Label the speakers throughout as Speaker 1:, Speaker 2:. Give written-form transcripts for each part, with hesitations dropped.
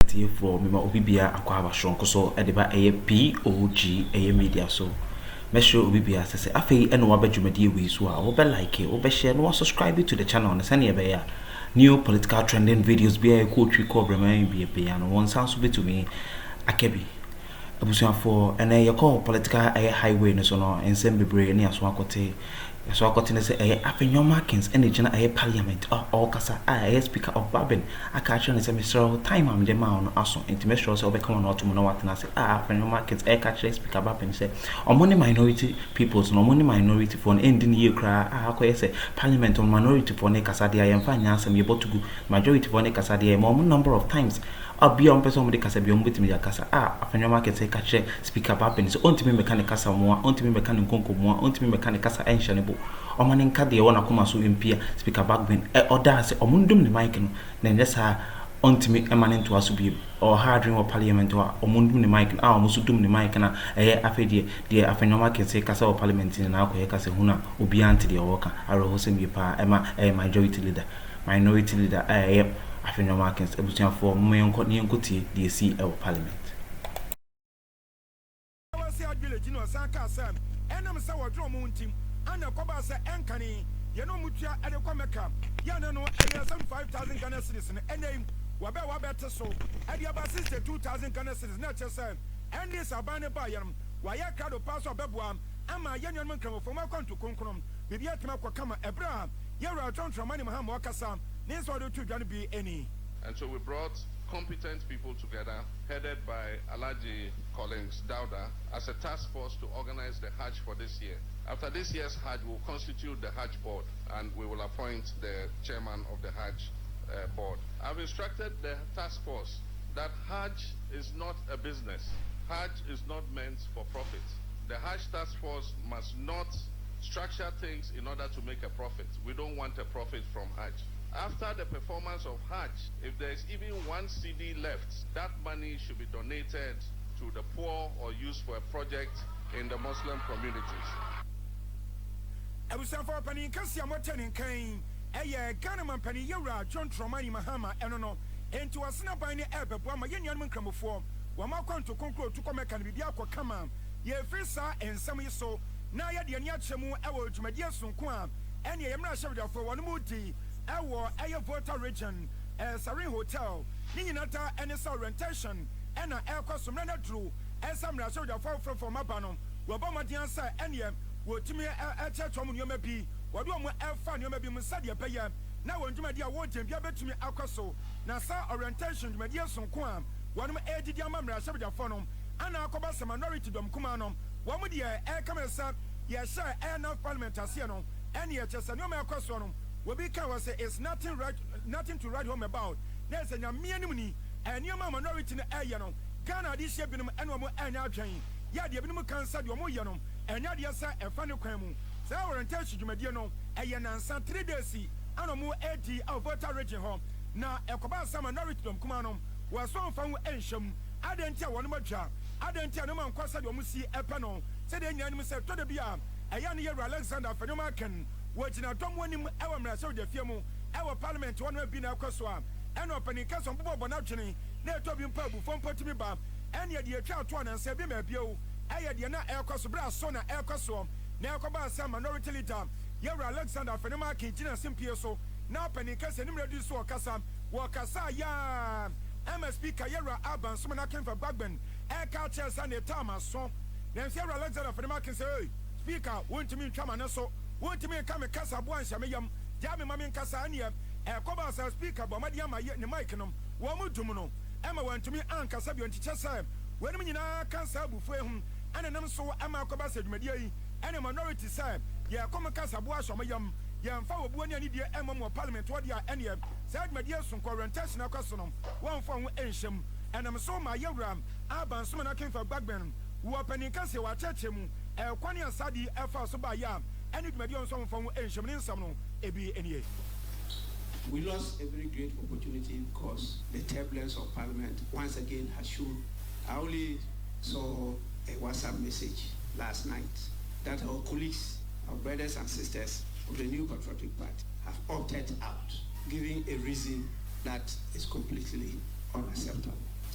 Speaker 1: ati for me ma obi bia akwa aba shonko so e de ba POG Media so make sure obi bia say afei e no wa badwumadi we so a wo be like wo be share no subscribe to the channel na sane e be ya new political trending videos bia e ko twi ko brema bia no one sounds so to me akebi abusuan for ene ye call political highway no so no ensem bebre ne aso akote so akote say Ň0w ene gina Parliament all kasa speaker of Bagbin aka actually say Mr. time am dem on aso intimation so be come on to no what na say Ň0w catch speaker Bagbin say omoni minority peoples no money minority for ending year kra akoye say Parliament on minority for ne kasa dia yemfa nyansam ye botugu majority for ne kasa dia more number of times abi on person with kasa bi on betimi ya kasa Ň0w say catch speaker Bagbin so ontimi mechanic kasa mo ontimi mechanic konko mo ontimi mechanic kasa enshane omani nka de wona koma so impia speaker Bagbin order say omundum ne mic no na nyesa ontimi emane to aso bi or hardring or parliament or omundum ne mic na omusudum ne mic na afedie de Ň0w say kasa o parliament na akoye kasa huna obi anti de woka aro hosem bi pa ema majority leader minority leader Ň0w ebusia for moyenko ne nkoti de si e parliament
Speaker 2: and the Cobas and Canny, Mutia and the Comeca, Yanano, 5,000 Ghana citizens, and name Wabba so, and your sister 2,000 Ghana citizens, not just and this Albania Bayam, Wayaka do Pass of Bebuam, and my young man come from my country to Concrum, Bibiatma Kwakama, Abraham, Yara John Tramani Mahama Wakasa, this order to gonna be any.
Speaker 3: And so we brought competent people together, headed by Alhaji Collins Dauda, as a task force to organize the Hajj for this year. After this year's Hajj, we'll constitute the Hajj board, and we will appoint the chairman of the Hajj board. I've instructed the task force that Hajj is not a business. Hajj is not meant for profit. The Hajj task force must not structure things in order to make a profit. We don't want a profit from Hajj. After the performance of Hajj, if there is even 1 CD left, that money should be donated to the poor or used for a project in the Muslim communities.
Speaker 2: I was for Penny Cassia Martin Kane, a Ghanaman Penny Ň0w John Tromani Mahama, and to a snap by the air, but my young man come before, one more to conclude to come and be aqua come on. Ye first and some so, now yet the Nyachemu, I will to my dear Sunquam, and ye am not sure for one moody. Our Airport region, Sarin Hotel, Ninata, and its orientation, and an air cost from Drew, and some Rasha from Mabanum, Wabama Diansa, and ye, would to me a church on you may be, what you may have fun, you may be Musadia Payer. Now, when you may dear word, you bet to me Alcoso, Nasa orientation, my dear Sunquam, one may add the Yamam Rasha Fonum, and our Cobasa minority dom Kumanum, one with the air commerce, yes, sir, and no parliament Asiano, and yet just a no more question. Wabika say it's nothing to write home about. There's a Yamianuni and your minority in the Ayano. Ghana this year been and one more annual train. Yadi Abinum cancer your moyanum, and Yadiasa and Fanny Quemu. So our intention to Mediano, a Yanan 3 days, and more 80 of voter region home. Now, a Kobasa minority dom Kumanum was so found Ensham. I didn't tell one more job. I didn't tell no man Quasa Yomusi Epano. Said the enemy said to the Bia, a young year Alexander Ň0w. Watching a Tom winning our Mrasso de Fiamu, our parliament one will be now Coswam, and opening Castle Bob Bonacini, near Tobian Pub, from Potimiba, and yet the child one and Sabima Bio, I had the air Cosbra, Sona air Coswam, now Coba some minority leader, Yara Alexander Ň0w Gina Simpioso, now Penny Cass and Reduce or Cassam, Wakasa ya. I'm a speaker, Yara Alban, someone I came for Bagbin, air cultures and the Thomas song. Then Sarah Alexander Ň0w say, Speaker, won't to me come and so. Want to me come a casa boys, Yamayam, Jammy Mamin Casania, a Cobasa speaker, Bomadiama yet in the Micanum, Wamu Dumuno, Emma went to me and Casabian to Chessa, when we can't sell before him, and an so Emma Cobasa Media, and a minority side, Ya come Casa Boas, Yamayam, Yan Fowl Buania Nidia Emma Parliament, what ya any said Media some quarantine custom, one from Ensham, and I'm so my Ň0w Alban, someone I came for Bagbin, who are penny Cassia, Chachim, a Quania Sadi, Alpha Sobaya. And it may be on some from Ň0w Samno, ABNA.
Speaker 4: We lost a very great opportunity because the turbulence of Parliament once again has shown. I only saw a WhatsApp message last night that our colleagues, our brothers and sisters of the New Patriotic Party have opted out, giving a reason that is completely unacceptable.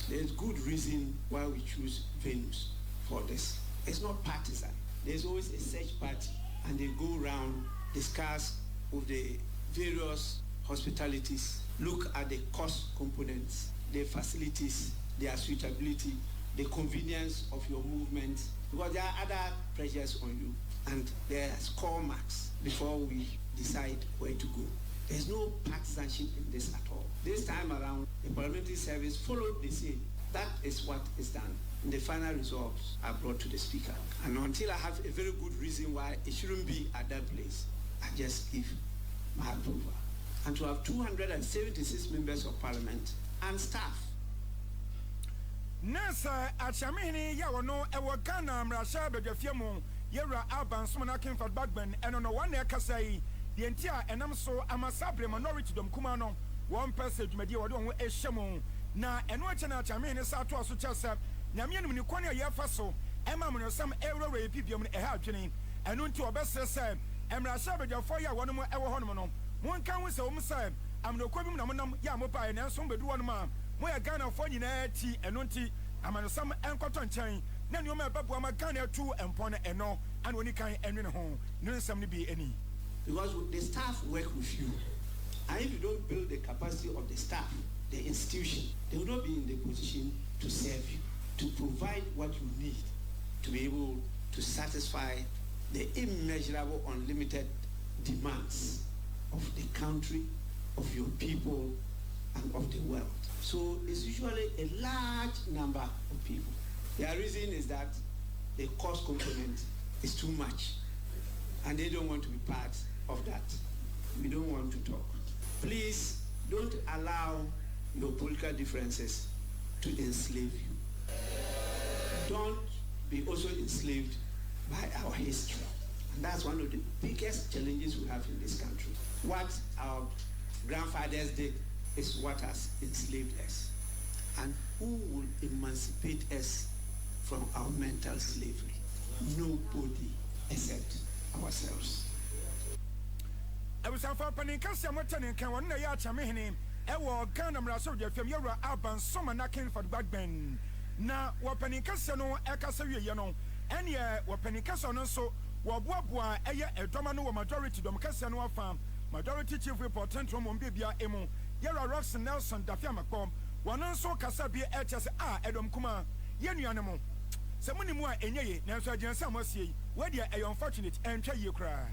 Speaker 4: There's good reason why we choose venues for this. It's not partisan. There's always a search party, and they go around, discuss with the various hospitalities, look at the cost components, the facilities, their suitability, the convenience of your movement, because there are other pressures on you, and there's core marks before we decide where to go. There's no partisanship in this at all. This time around, the parliamentary service followed the same. That is what is done. And the final results are brought to the Speaker. And until I have a very good reason why it shouldn't be at that place, I just give my approval. And to have 276 members of parliament and staff.
Speaker 2: Nasa Achamini ЯВ0w ewa Ghana Mrasha Bejafiamu Y0w Alban Sumanakin for Bagbin and on one Kasai the entire and I'm so Amasabre minority dom Kumano one passage Media Wadon Eshamu na and watch an Achamini Sato Suchasa Namian Munikwania Yafaso Emma some Ero Pipium a happening and unto a best said Emrasha Bejafoya one more ever honomono one can we say I'm no Quabum Namanam Yamopa and some but one man. Moya Ghana for tea and unti, I'm some cotton chain. Then you may Babuama Ghana 2 and Pona and no, and when you can end in home, no somebody be any.
Speaker 4: Because the staff work with you, and if you don't build the capacity of the staff, the institution, they will not be in the position to serve you, to provide what you need to be able to satisfy the immeasurable, unlimited demands of the country, of your people, and of the world. So it's usually a large number of people. The reason is that the cost component is too much, and they don't want to be part of that. We don't want to talk. Please don't allow your political differences to enslave you. Don't be also enslaved by our history. And that's one of the biggest challenges we have in this country. What our grandfathers did is what has enslaved us. And who will emancipate us from our mental slavery? Nobody except ourselves.
Speaker 2: I was a panic, Cassiamotan can one day at Chamini, Ewa Ghana Mrasoja from Y0w Alban Sumanakin for Bagbin. Now, what Panicasano, Ekasaviano, and yeah, what Panicasano so, what Wabwa, a Domano majority Domcasano farm, majority chief report, Tentrum Bibia Emo. Y0w Ross Nelson Dafiamakom, one also Casabi HS Edom Kuma, Yenu Samuni Mua Enye, Nansa Jansamasi, where they are unfortunate and tell you cry.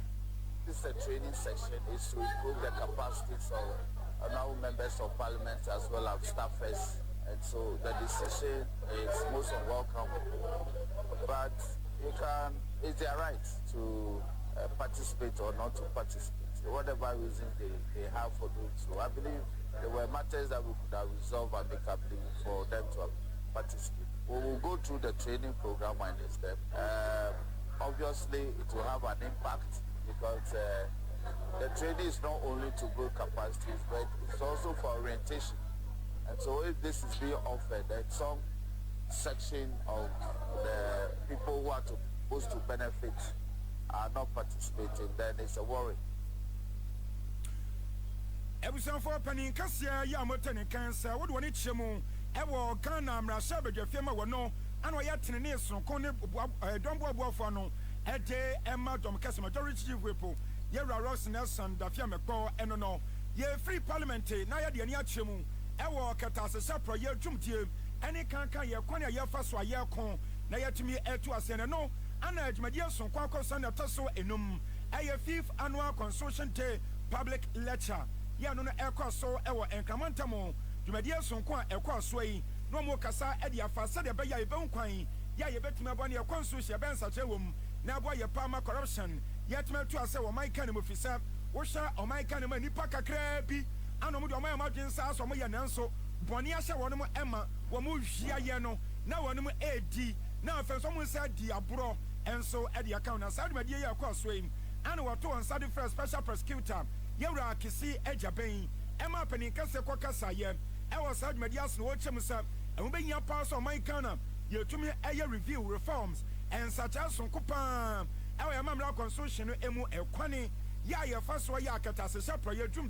Speaker 5: This training section is to improve the capacities of our members of parliament as well as staffers, and so the decision is most unwelcome. But it's their right to participate or not to participate, whatever reason they have for doing so. I believe there were matters that we could have resolved amicably for them to participate. We will go through the training program and step. Obviously, it will have an impact because the training is not only to build capacities, but it's also for orientation. And so if this is being offered, that some section of the people who are supposed to benefit are not participating, then it's a worry.
Speaker 2: Ebusan for Penny Cassia Yamotan cancer, what one each moon, Ewa Ghana Mrasha Bejafiama wano, and we are Teneson, Cone Dombo Buffano, a day Emma Domcas majority whipple, Y0w Ross Nelson Dafiamako, and no, ye free parliamentary, Naya the Aniachimu, Ewa Catas Sapra, ye Jumti, any canca, ye Quania Yafaswa Yakon, Naya to me air to us and no, and I Mediason Quaco San Tasso enum, a 5th annual consortium day public lecture. Ya no aircraft so ewa encamantamo Jumedia Sonkwa aircraft sway no more cassa edia fasa de beya ebon kwan ya yebetime bone ya constitution ben sachewum na boy ya palma corruption yet me to ase wo my kan mo fisa wo sha o my kan ma nipa kakra bi anom de o my madwen sa so mo ya nanso bone ahye wo no mo ema wo mo hwia ye no na wo no mo edi na afa so mo sa di abro enso edia account na sa de media ya kwa sway ana wo to on sa first special prosecutor Y0w Kisi Ejaben, Emma Penicasa Quacasa, our side medias no chemusa, and when you pass on my canna, you to me a review reforms, and such as some coupon, our mamma consortium emu equani, ya first way yacatas a separate drum,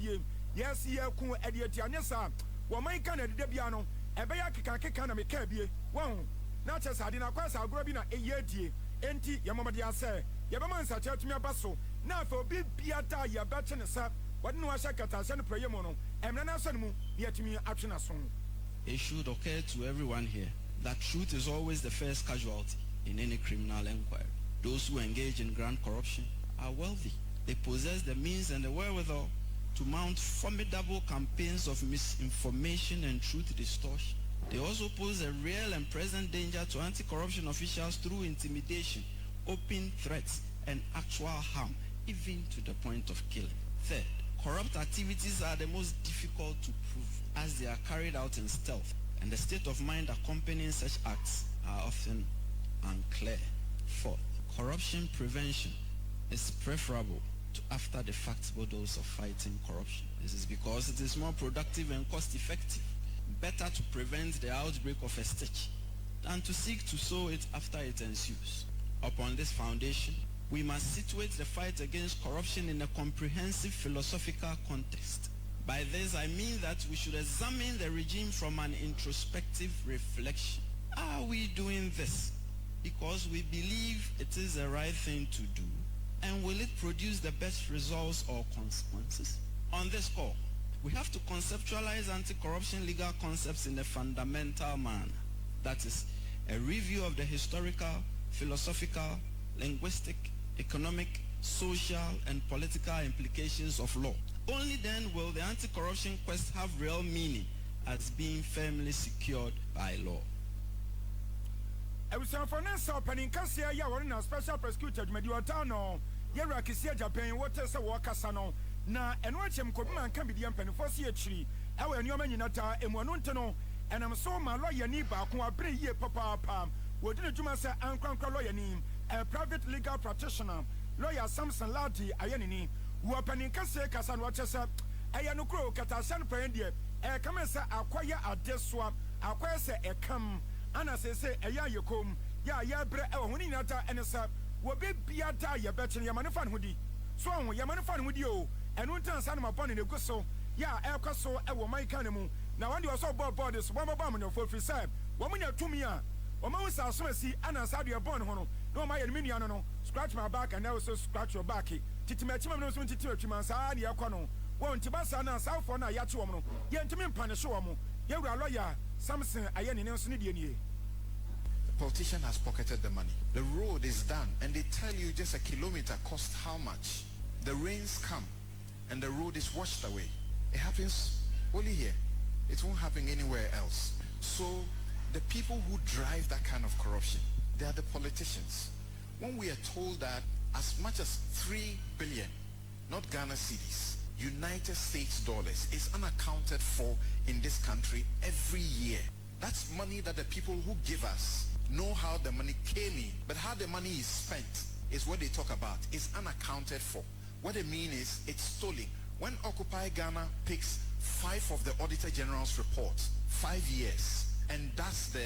Speaker 2: yes, ye cool Edianesa, while my canna de Debiano, ebeya keka na meka bie won na che sade na kwasa agoro bi na eyedie enti yemomode ase yebema nsache atumi abaso na afa obi biata yebeche ne sa wode no ahya katase no praye mu no emna na so no mu yetumi atwe na so.
Speaker 6: It should occur to everyone here that truth is always the first casualty in any criminal inquiry. Those who engage in grand corruption are wealthy. They possess the means and the wherewithal to mount formidable campaigns of misinformation and truth distortion. They also pose a real and present danger to anti-corruption officials through intimidation, open threats, and actual harm, even to the point of killing. Third, corrupt activities are the most difficult to prove as they are carried out in stealth, and the state of mind accompanying such acts are often unclear. Fourth, corruption prevention is preferable to after-the-fact models of fighting corruption. This is because it is more productive and cost-effective. Better to prevent the outbreak of a stitch than to seek to sow it after it ensues. Upon this foundation, we must situate the fight against corruption in a comprehensive philosophical context. By this, I mean that we should examine the regime from an introspective reflection. Are we doing this because we believe it is the right thing to do? And will it produce the best results or consequences? On this call, we have to conceptualize anti-corruption legal concepts in a fundamental manner. That is, a review of the historical, philosophical, linguistic, economic, social, and political implications of law. Only then will the anti-corruption quest have real meaning as being firmly secured by law.
Speaker 2: Special prosecutor Mediotano, Yera Kisia Japan, what is a Wakasano, na enwachem kobima nka bidiam penfosi achiri ewe enyoman nyinata emuanunteno and I'm so my lawyer ni ba ko abre ye papa wodi ne djuma se ankwankwa lawyer ni a private legal practitioner lawyer Samson Ladi ayenini wo paninka se kasa no chese eye no kro kata san pan die e kama se akwaya adesoa akwaya se ekam ana se eya yekom ya bre ewe honi nyinata enesa wo be biata ye beche ye manefa ne hodi so ho ye manefa ne hodi o enu ntan san ma bone ne guso ya ekoso ewo man kan mu na wande oso board so bo mo no for free side wo munya tumi a wo ma won sa so asi ana sa de bone ho no no ma ye me nua no scratch my back and also scratch your back titime chima no so titime twima sa de ekọ no wo ntiba sa na sa fo na ya che wo no ye ntimi mpane hye wo mo ye wura lawyer Samson ayeni ne so ne de nie.
Speaker 7: Politician has pocketed the money. The road is done and they tell you just a kilometer costs how much. The rains come and the road is washed away. It happens only here. It won't happen anywhere else. So the people who drive that kind of corruption, they are the politicians. When we are told that as much as 3 billion, not Ghana cedis, United States dollars is unaccounted for in this country every year. That's money that the people who give us know how the money came in, but how the money is spent is what they talk about. It's unaccounted for. What they mean is it's stolen. When Occupy Ghana picks 5 of the Auditor General's reports, 5 years, and does the,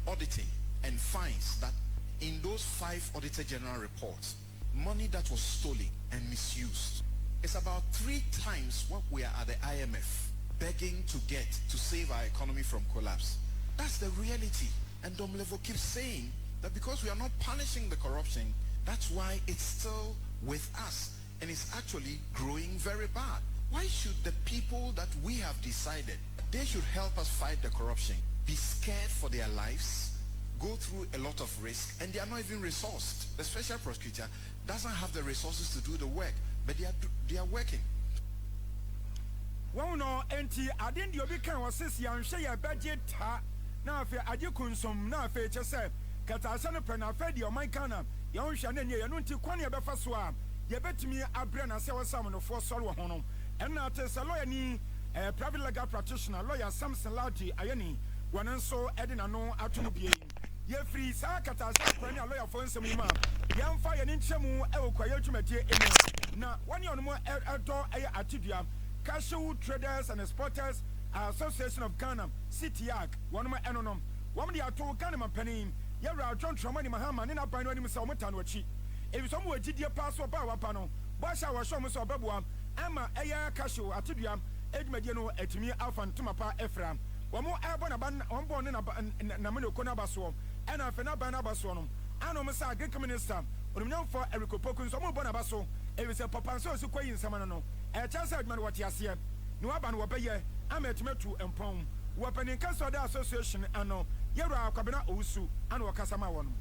Speaker 7: auditing and finds that in those 5 Auditor General reports, money that was stolen and misused is about 3 times what we are at the IMF begging to get to save our economy from collapse. That's the reality. And Domlevo keeps saying that because we are not punishing the corruption, that's why it's still with us. And it's actually growing very bad. Why should the people that we have decided they should help us fight the corruption be scared for their lives, go through a lot of risk, and they are not even resourced? The special prosecutor doesn't have the resources to do the work, but they are working.
Speaker 2: Well, no, enti adin the obi kan was yan share budget ha na afi ade kunsom na afi chese kata asa no pre na afi de o man kana ya onhwa na nye ya no nti kwane be fa so a ye betimi abre na se wasam no fo soro ho no en na te se lawyer ni private legal practitioner lawyer Samson Ladi ayeni wonen so ede na no atono bie ye free sa kata asa pre na lawyer fo nsem ma ye mfa ye ni nchemu e okwaye twumati emu na wani ono mo edo aye atidua Cashew Traders and Exporters Association of Ghana, CTAG, one of my enonom. One of the Ghana penny, J0w John Tromani Mahama, and I buy no Musamatan. If some were GD pass or power panel, Basha was Shomus or Babua, Emma Aya Cashew, Atidiam, Ed Mediano, Etimi Alphan Tumapa Ephraim, Wamo Alban on born in a Namino Conabaso, and a Fenabanabasonum. I know Massa Greek Minister, or known for Erico Pocus, or Bonabaso, it was a papanso so quay in Samano. A chance at Manwatiasia, Nuaban Wapaye, I met Metu and Pong, Wapan in Casada Association, and no, Yara Cabana Usu, and Wakasama one.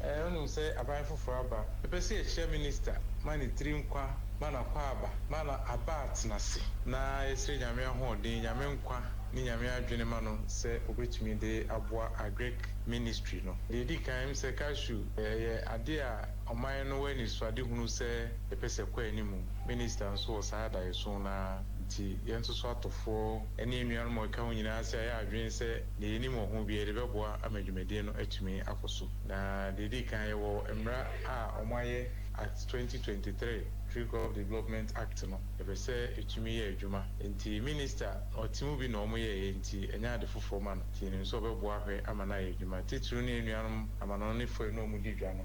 Speaker 8: I don't say a buy for Fraba. The Pessia Chair Minister, Mani Trimqua, Mana Quaba, Mana Abat Nasi. Na Esri Yamia Hordi, Yamenqua, Niamia Junimano, say, which me de Abwa a Greek ministry. No, the Dicam say Cashew, Adia, or my no way is Swadi who say the Pesa Quenimu, Minister and so sad I sona. Yanto sort of four, any more county answer. I dream say the anymore who be a rebel, I made you medino at me, Akuffo. Now, the Dikan or Emra Omaye at 2023 Trigger Development Act. No, if I say it to me, Juma, and the minister or Timubi no more, and the full man, Tin so Boahe, Amana, Juma, Titruni, I'm an only for no Mudijano.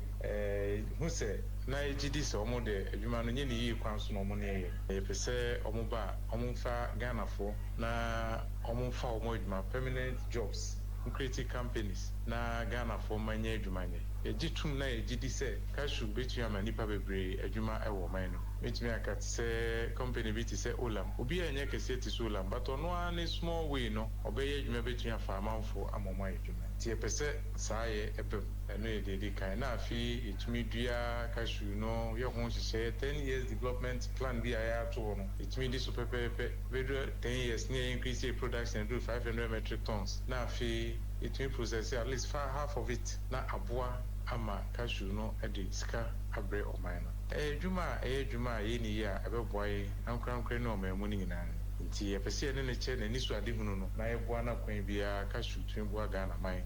Speaker 8: Who say, Naijidis or Mode, Jumano, Yeni, Quans no money, if I say Omuba, Omunfa, Ghana for, na Omunfa, Moidma, permanent jobs, creative companies, na Ghana for my near Jumane. A Jitum na GD say, Cashew bet you am a nipa bebre, a Juma ewo mino. Which me I can say, company bit say Olam, Ubi a Yaka say to Olam, but on one small way, no, obey you may bet you a farm for a moment. Tia Pese, Saye, a no dedica, na fee, it me dear Cashew, no, your home say 10 years development plan be I to one. It me this super pepe, 10 years near increase production and do 500 metric tons. Na fee, it will process at least half of it, na abwa. Ama Cashew no edi ska abre o mine. Juma yeni ya ebe boy ankran no me muni nyina. Nti e pese ne ne che na ni so ade hunu no na e boa na kwan bia Cashew twen boa ga na mine.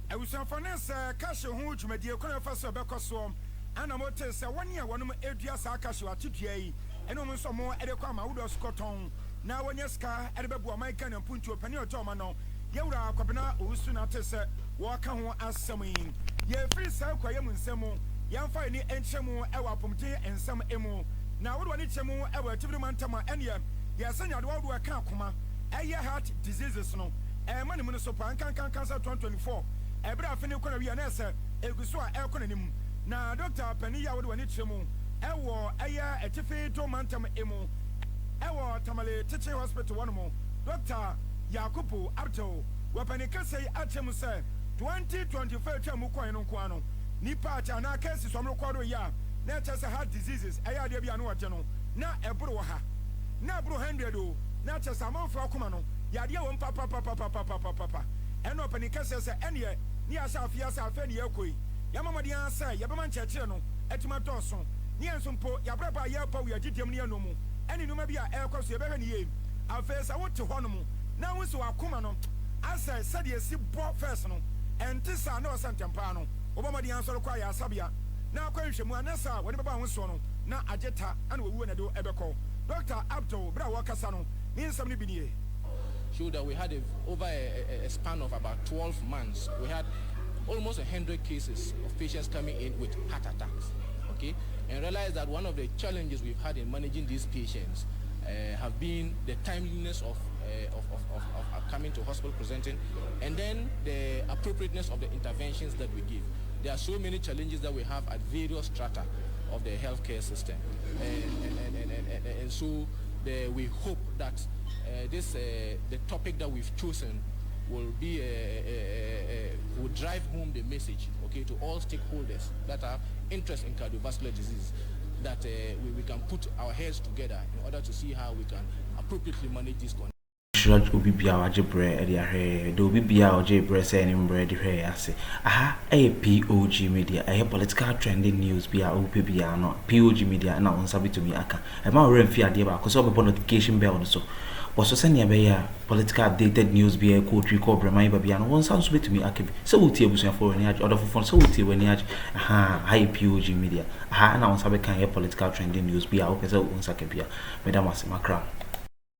Speaker 2: I was on finance Cashew hu dwumadie kono fa so be koso ana mo te se woni a wonom edua sa Cashew atudua yi eno mo so mo ede kwa ma wudo skoton na wonya ska ede be boa man kan mpuntu opani oto ma no J0w kwabena osu na te se waka ho asem yin ye free sa kwaye mu nsemu yamfa ni enchemu ewa pomte ensem emu na wodo ni chemu ewa tibiri mantama ene ye sanya do wodo aka akoma eye heart diseases no mani mu so pan kan cancer 2024 ebra afini kona wi na ese eguso a ekona nim na Dr. Penny J0w ni chemu ewo eye etifi to mantama emu ewo tamale teaching hospital wono Dr. Akuffo Addo wapanika say achemu say 2025 chemu coin no kwano nipa cha na cases so mrokwado ya na chese heart diseases aya de bia no waje no na ebro ha na bro 100 o na chese amanfo akoma no ya de won papa eno wapanika say ene ni asa afia sa afa ni yakoi ya mamadi an say ya bema nchechire no etima toso ni ensumpo ya braba ya pa wi agidem ni anomu ene numa bia ekwaso ye behwe ni ye afesa wote honomu na wusu akoma no asa said si bo first no entisa na osantempa no obamadi ansoro kwa ya sabia na kwanhwemu anasa woni baba ho so no na ageta ana wawu na do ebeko Dr. Addo bra wakasa no ni nsam ni binie
Speaker 9: showed that we had over a span of about 12 months we had almost 100 cases of patients coming in with heart attacks, okay, and realized that one of the challenges we've had in managing these patients have been the timeliness of coming to hospital presenting, and then the appropriateness of the interventions that we give. There are so many challenges that we have at various strata of the healthcare system, and so we hope that the topic that we've chosen will be will drive home the message, okay, to all stakeholders that have interest in cardiovascular disease, that we can put our heads together in order to see how we can appropriately manage this condition.
Speaker 1: Obi bia waje bre e dia he do obi bia waje bre say ni bre di he ase aha POG Media political trending news bia obi bia no POG Media na on sabi to me aka e ma ore mfi ade ba ko so be notification bell no so so se ne be ya political updated news bia ko twi ko bre mai ba bia no won san so be to me aka bi se wuti ebusun for ni age order for so wuti we ni age aha POG Media aha na on sabi kan political trending news bia o pese on saka bia madam Akroma